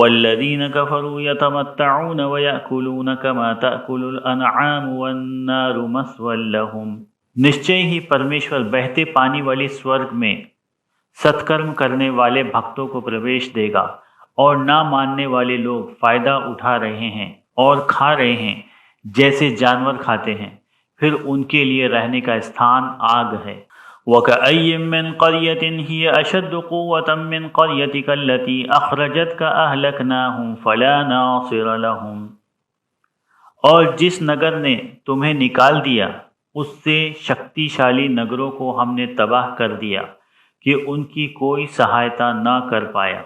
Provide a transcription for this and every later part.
والذین کفروا یتمتعون ویأکلون کما تأکل الانعام والنار مثوی لہم، نشچے ہی پرمیشور بہتے پانی والی سورگ میں ستکرم کرنے والے بھکتوں کو پرویش دے گا، اور نہ ماننے والے لوگ فائدہ اٹھا رہے ہیں اور کھا رہے ہیں جیسے جانور کھاتے ہیں، پھر ان کے لیے رہنے کا استھان آگ ہے۔ وَكَأَيٍّ مِّن قَرْيَةٍ هِيَ أَشَدُّ قُوَّةً مِّن قَرْيَتِكَ الَّتِي أَخْرَجَتْكَ أَهْلَكْنَاهُمْ فَلَا نَاصِرَ لَهُمْ، اور جس نگر نے تمہیں نکال دیا اس سے شکتی شالی نگروں کو ہم نے تباہ کر دیا کہ ان کی کوئی سہایتا نہ کر پایا۔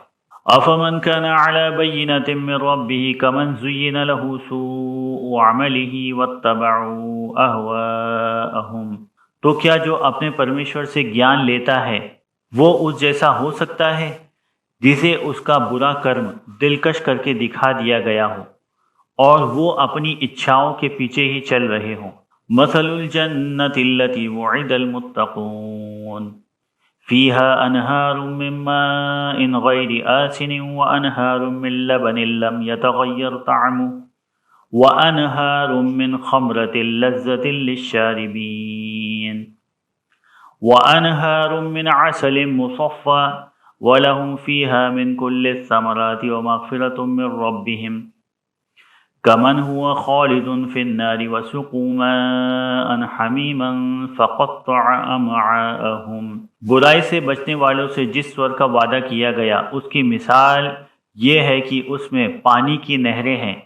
أَفَمَنْ كَانَ عَلَى بَيِّنَةٍ مِّن رَّبِّهِ كَمَنْ زُيِّنَ لَهُ سُوءُ عَمَلِهِ وَاتَّبَعُوا أَهْوَاءَهُمْ، تو کیا جو اپنے پرمیشور سے گیان لیتا ہے وہ اس جیسا ہو سکتا ہے جسے اس کا برا کرم دلکش کر کے دکھا دیا گیا ہو اور وہ اپنی اچھاؤں کے پیچھے ہی چل رہے ہوں۔ مثل الجنة التي وعد المتقون فيها أنهار من ماء غير آسن وأنهار من لبن لم يتغير طعمه وأنهار من خمرة لذة للشاربين وأنهار من عسل مصفى ولهم فيها من كل الثمرات ومغفرة من ربهم كمن هو خالد في النار وسقوا ماء حميما فقطع أمعاءهم۔ برائی سے بچنے والوں سے جس سور کا وعدہ کیا گیا اس کی مثال یہ ہے کہ اس میں پانی کی نہریں ہیں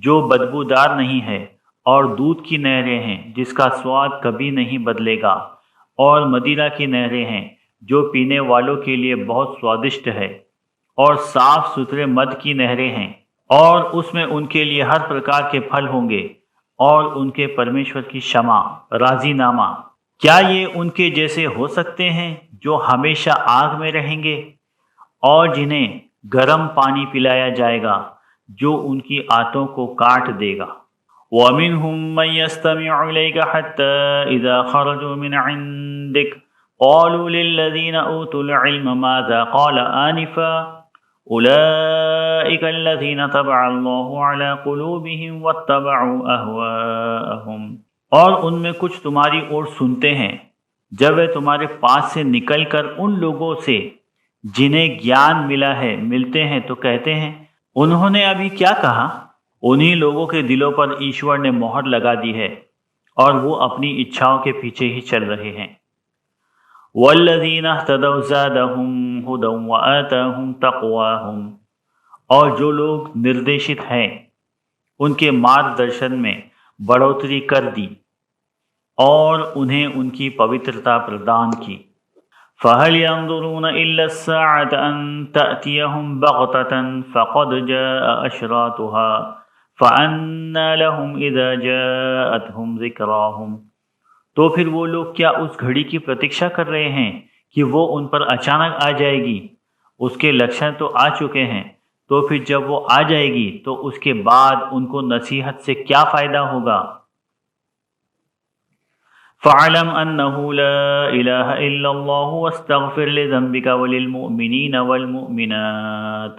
جو بدبودار نہیں ہے، اور دودھ کی نہریں ہیں جس کا سواد کبھی نہیں بدلے گا، اور مدیرہ کی نہریں ہیں جو پینے والوں کے لیے بہت سوادشٹ ہے، اور صاف ستھرے مد کی نہریں ہیں، اور اس میں ان کے لیے ہر پرکار کے پھل ہوں گے، اور ان کے پرمیشور کی شمع راضی نامہ۔ کیا یہ ان کے جیسے ہو سکتے ہیں جو ہمیشہ آگ میں رہیں گے، اور جنہیں گرم پانی پلایا جائے گا جو ان کی آنتوں کو کاٹ دے گا۔ وَمِنْهُمْ مَنْ يَسْتَمِعُ إِلَيْكَ حَتَّى إِذَا خَرَجُوا مِنْ عِنْدِكَ قَالُوا لِلَّذِينَ أُوتُوا الْعِلْمَ مَاذَا قَالَ آنِفًا أُولَئِكَ الَّذِينَ طَبَعَ اللَّهُ عَلَى قُلُوبِهِمْ وَاتَّبَعُوا أَهْوَاءَهُمْ، اور ان میں کچھ تمہاری اور سنتے ہیں جب وہ تمہارے پاس سے نکل کر ان لوگوں سے جنہیں گیان ملا ہے ملتے ہیں تو کہتے ہیں انہوں نے ابھی کیا کہا۔ انہی لوگوں کے دلوں پر ایشور نے مہر لگا دی ہے اور وہ اپنی اچھاؤں کے پیچھے ہی چل رہے ہیں۔ وَالَّذِينَ اهْتَدَوْا زَادَهُمْ هُدًى وَآتَاهُمْ تَقْوَاهُمْ، اور جو لوگ نردیشت ہیں ان کے مارگ درشن میں بڑھوتری کر دی اور انہیں ان کی پوترتا پردان کی۔ فَهَلْ يَنظُرُونَ إِلَّا السَّاعَةَ أَن تَأْتِيَهُمْ بَغْتَةً فَقَدْ جَاءَ أَشْرَاطُهَا فَأَنَّىٰ لَهُمْ إِذَا جَاءَتْهُمْ ذِكْرَاهُمْ، تو پھر وہ لوگ کیا اس گھڑی کی پرتیکشا کر رہے ہیں کہ وہ ان پر اچانک آ جائے گی؟ اس کے لکشن تو آ چکے ہیں، تو پھر جب وہ آ جائے گی تو اس کے بعد ان کو نصیحت سے کیا فائدہ ہوگا؟ فَاعْلَمْ أَنَّهُ لَا إِلَٰهَ إِلَّا اللَّهُ وَاسْتَغْفِرْ لِذَنبِكَ وَلِلْمُؤْمِنِينَ وَالْمُؤْمِنَاتِ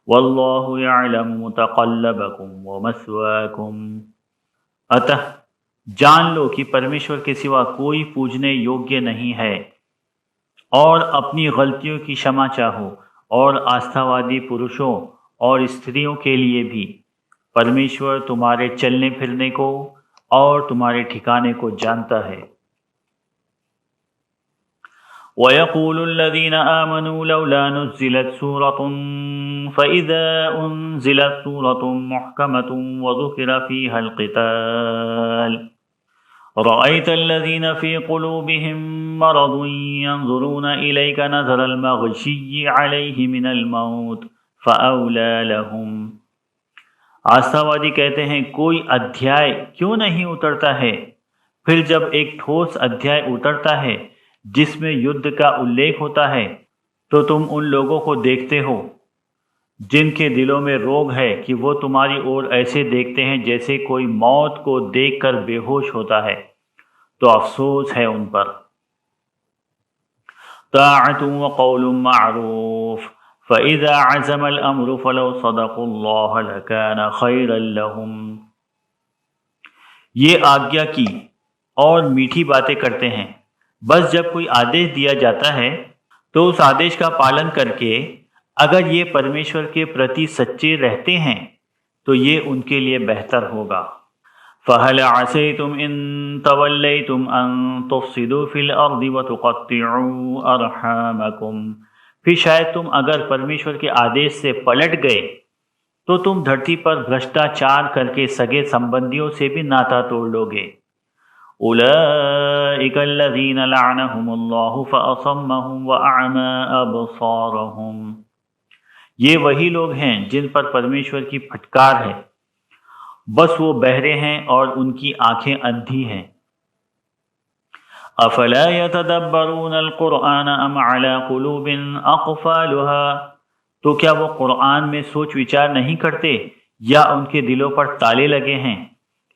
وَاللَّهُ يَعْلَمُ مُتَقَلَّبَكُمْ وَمَثْوَاكُمْ۔ اتہ جان لو کہ پرمیشور کے سوا کوئی پوجنے یوگیہ نہیں ہے، اور اپنی غلطیوں کی شمع چاہو، اور آستھاوادی پروشوں اور استریوں کے لیے بھی پرمیشور تمہارے چلنے پھرنے کو اور تمہارے ٹھکانے کو جانتا ہے۔ وَيَقُولُ الَّذِينَ آمَنُوا لَوْلَا نُزِّلَتْ سُورَةٌ فَإِذَا أُنزِلَتْ سُورَةٌ مُحْكَمَةٌ وَذُكِرَ فِيهَا الْقِتَالُ رَأَيْتَ الَّذِينَ فِي قُلُوبِهِم مَّرَضٌ يَنظُرُونَ إِلَيْكَ نَظَرَ الْمَغْشِيِّ عَلَيْهِ مِنَ الْمَوْتِ فَأَوْلَىٰ لَهُمْ۔ آستھاوادی کہتے ہیں کوئی ادھیائے کیوں نہیں اترتا ہے؟ پھر جب ایک ٹھوس ادھیائے اترتا ہے جس میں یدھ کا الیکھ ہوتا ہے تو تم ان لوگوں کو دیکھتے ہو جن کے دلوں میں روگ ہے کہ وہ تمہاری اور ایسے دیکھتے ہیں جیسے کوئی موت کو دیکھ کر بے ہوش ہوتا ہے، تو افسوس ہے ان پر۔ طاعۃ وقول معروف فَإِذَا عَزَمَ الْأَمْرُ فَلَوْ صَدَقُوا اللَّهَ لَكَانَ خَيْرًا لَهُمْ۔ یہ آگیا کی اور میٹھی باتیں کرتے ہیں، بس جب کوئی آدیش دیا جاتا ہے تو اس آدیش کا پالن کر کے اگر یہ پرمیشور کے پرتی سچے رہتے ہیں تو یہ ان کے لیے بہتر ہوگا۔ فَهَلْ عَسَيْتُمْ إِن تَوَلَّيْتُمْ أَن تُفْسِدُوا فِي الْأَرْضِ وَتُقَطِّعُوا أَرْحَامَكُمْ، پھر شاید تم اگر پرمیشور کے آدیش سے پلٹ گئے تو تم دھرتی پر بھرشٹاچار کر کے سگے سمبندیوں سے بھی ناتا توڑ لو گے۔ أُولَئِكَ الَّذِينَ لَعَنَهُمُ اللَّهُ فَأَصَمَّهُمْ وَأَعْمَى أَبْصَارَهُمْ، یہ وہی لوگ ہیں جن پر پرمیشور کی پھٹکار ہے، بس وہ بہرے ہیں اور ان کی آنکھیں اندھی ہیں۔ أَفَلَا يَتَدَبَّرُونَ الْقُرْآنَ أَمْ عَلَى قُلُوبٍ أَقْفَالُهَا، تو کیا وہ قرآن میں سوچ وچار نہیں کرتے یا ان کے دلوں پر تالے لگے ہیں؟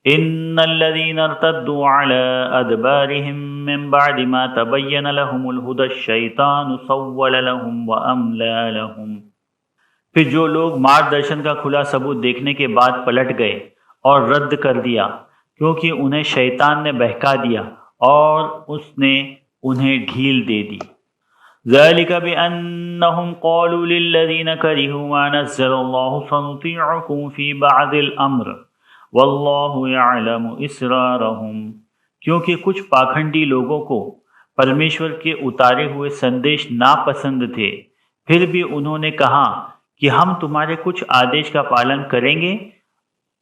إِنَّ الَّذِينَ ارْتَدُّوا عَلَى أَدْبَارِهِمْ مِنْ بَعْدِ مَا تَبَيَّنَ لَهُمُ الْهُدَى الشَّيْطَانُ سَوَّلَ لَهُمْ وَأَمْلَى لَهُمْ، پھر جو لوگ مارگدرشن کا کھلا ثبوت دیکھنے کے بعد پلٹ گئے اور رد کر دیا کیونکہ انہیں شیطان نے بہکا دیا اور اس نے انہیں ڈھیل دے دی۔ ذَلِكَ بِأَنَّهُمْ قَالُوا لِلَّذِينَ كَرِهُوا مَا نَزَّلَ اللَّهُ سَنُطِيعُكُمْ فِي بَعْضِ الْأَمْرِ وَاللَّهُ يَعْلَمُ إِسْرَارَهُمْ، کیونکہ کچھ پاکھنڈی لوگوں کو پرمیشور کے اتارے ہوئے سندیش ناپسند تھے، پھر بھی انہوں نے کہا کہ ہم تمہارے کچھ آدیش کا پالن کریں گے،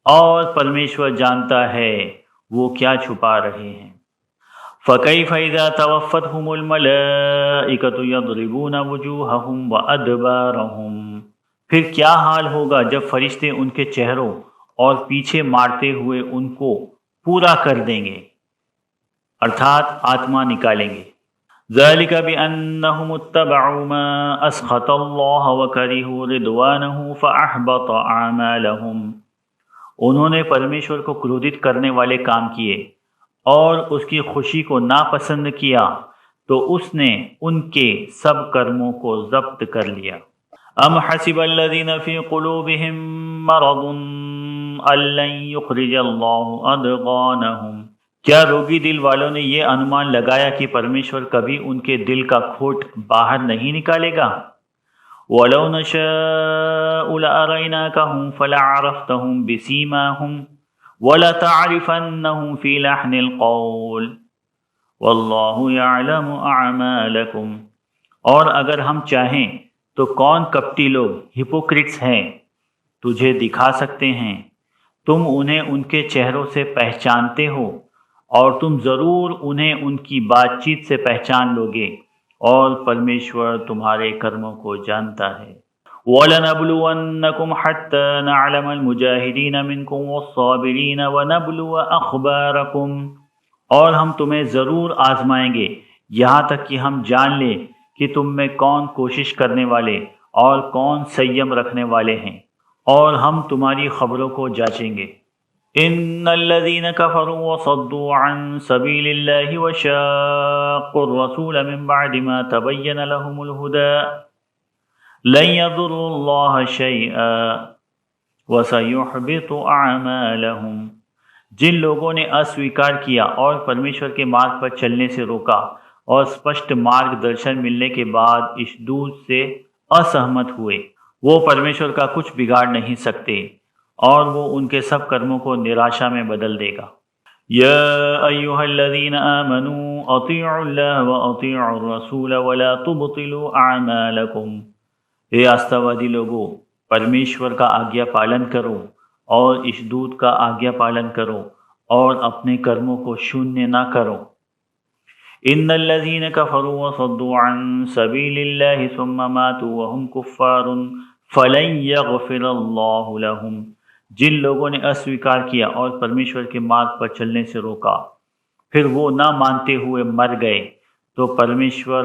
اور پرمیشور جانتا ہے وہ کیا چھپا رہے ہیں۔ فَكَيْفَ إِذَا تَوَفَّتْهُمُ الْمَلَائِكَةُ يَضْرِبُونَ وُجُوهَهُمْ وَأَدْبَارَهُمْ، پھر کیا حال ہوگا جب فرشتے ان کے چہروں اور پیچھے مارتے ہوئے ان کو پورا کر دیں گے، ارتھات آتما نکالیں گے۔ ذَلِكَ بِأَنَّهُمُ اتَّبَعُوا مَا أَسْخَطَ اللَّهَ وَكَرِهُوا رِضْوَانَهُ فَأَحْبَطَ أَعْمَالَهُمْ، انہوں نے پرمیشور کو کرودت کرنے والے کام کیے اور اس کی خوشی کو ناپسند کیا تو اس نے ان کے سب کرموں کو ضبط کر لیا۔ ام حسب الذین فی قلوبہم مرض ان لن یخرج اللہ ادغانہم، کیا روگی دل والوں نے یہ انمان لگایا کہ پرمیشور کبھی ان کے دل کا کھوٹ باہر نہیں نکالے گا؟ وَلَوْ نَشَاءُ لَأَرَيْنَاكَهُمْ فَلَعَرَفْتَهُمْ بِسِيمَاهُمْ وَلَتَعْرِفَنَّهُمْ فِي لَحْنِ الْقَوْلِ وَاللَّهُ يَعْلَمُ أَعْمَالَكُمْ، اور اگر ہم چاہیں تو کون کپٹی لوگ ہپوکریٹس ہیں تجھے دکھا سکتے ہیں، تم انہیں ان کے چہروں سے پہچانتے ہو اور تم ضرور انہیں ان کی بات چیت سے پہچان لو گے، اور پرمیشور تمہارے کرموں کو جانتا ہے۔ وَلَنَبْلُوَنَّكُمْ حَتَّى نَعْلَمَ الْمُجَاهِدِينَ مِنْكُمْ وَالصَّابِرِينَ وَنَبْلُوَ أَخْبَارَكُمْ، اور ہم تمہیں ضرور آزمائیں گے یہاں تک کہ ہم جان لیں کہ تم میں کون کوشش کرنے والے اور کون سیم رکھنے والے ہیں، اور ہم تمہاری خبروں کو جانچیں گے۔ إِنَّ الَّذِينَ كَفَرُوا وَصَدُّوا عَن سَبِيلِ اللَّهِ وَشَاقُّوا الرَّسُولَ مِن بَعْدِ مَا تَبَيَّنَ لَهُمُ الْهُدَىٰ لَن يَضُرُّوا اللَّهَ شَيْئًا وَسَيُحْبِطُ أَعْمَالَهُمْ، جن لوگوں نے اسویکار کیا اور پرمیشور کے مارگ پر چلنے سے روکا اور اسپشٹ مارگ درشن ملنے کے بعد اس دور سے اسہمت ہوئے، وہ پرمیشور کا کچھ بگاڑ نہیں سکتے اور وہ ان کے سب کرموں کو نراشا میں بدل دے گا۔ یا ایھا الذین آمنوا اطیعوا اللہ واطیعوا الرسول ولا تبطلوا اعمالکم، اے آستھاوادی لوگو، پرمیشور کا آگیا پالن کرو اور اس دودھ کا آگیا پالن کرو اور اپنے کرموں کو شونیہ نہ کرو۔ ان الذین کفروا وصدوا عن سبیل اللہ ثم ماتوا وهم کفار فلن یغفر اللہ لهم، جن لوگوں نے اسویکار کیا اور پرمیشور کے مارگ پر چلنے سے روکا پھر وہ نہ مانتے ہوئے مر گئے تو پرمیشور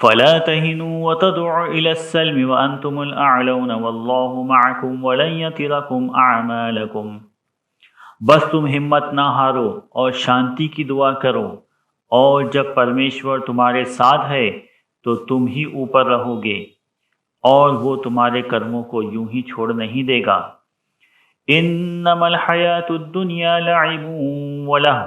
فلا تهنوا وتدعوا الى السلم وانتم الاعلون والله معكم ولن يتركم اعمالكم، بس تم ہمت نہ ہارو اور شانتی کی دعا کرو، اور جب پرمیشور تمہارے ساتھ ہے تو تم ہی اوپر رہو گے، اور وہ تمہارے کرموں کو یوں ہی چھوڑ نہیں دے گا۔ انما الحیات الدنیا لعب ولہو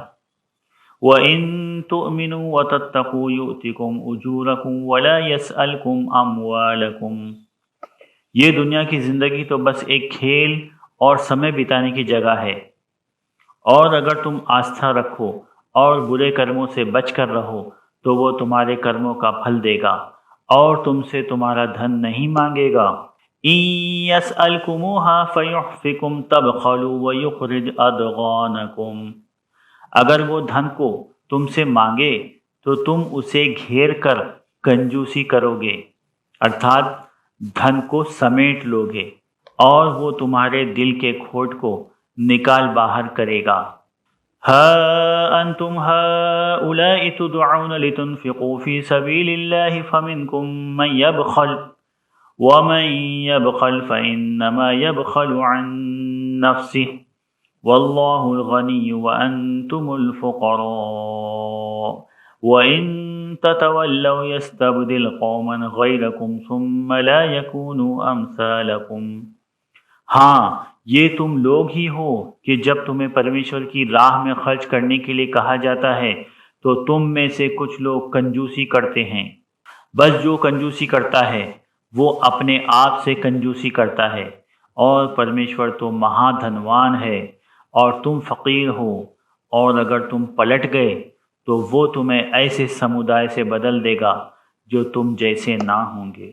وَإِن تُؤْمِنُوا وَتَتَّقُوا يُؤْتِكُمْ أُجُورَكُمْ وَلَا يَسْأَلْكُمْ أَمْوَالَكُمْ۔ یہ دنیا کی زندگی تو بس ایک کھیل اور سمے بتانے کی جگہ ہے، اور اگر تم آستھا رکھو اور برے کرموں سے بچ کر رہو تو وہ تمہارے کرموں کا پھل دے گا اور تم سے تمہارا دھن نہیں مانگے گا۔ إِن يَسْأَلْكُمُوهَا فَيُحْفِكُمْ تَبْخَلُوا وَيُخْرِجْ أَضْغَانَكُمْ۔ اگر وہ دھن کو تم سے مانگے تو تم اسے گھیر کر کنجوسی کرو گے، ارتھات دھن کو سمیٹ لو گے، اور وہ تمہارے دل کے کھوٹ کو نکال باہر کرے گا۔ ہَا أَنْتُمْ هَؤُلَاءِ تُدْعَوْنَ لِتُنْفِقُوا فِي سَبِيلِ اللَّهِ فَمِنْكُمْ مَنْ يَبْخَلُ وَمَنْ يَبْخَلْ فَإِنَّمَا يَبْخَلُ عَنْ نَفْسِهِ واللہ الغنی وانتم الفقراء وان تتولوا یستبدل قوما غیرکم ثم لا یکونوا امثالکم۔ ہاں، یہ تم لوگ ہی ہو کہ جب تمہیں پرمیشور کی راہ میں خرچ کرنے کے لیے کہا جاتا ہے تو تم میں سے کچھ لوگ کنجوسی کرتے ہیں۔ بس جو کنجوسی کرتا ہے وہ اپنے آپ سے کنجوسی کرتا ہے، اور پرمیشور تو مہا دھنوان ہے اور تم فقیر ہو، اور اگر تم پلٹ گئے تو وہ تمہیں ایسے سمودائے سے بدل دے گا جو تم جیسے نہ ہوں گے۔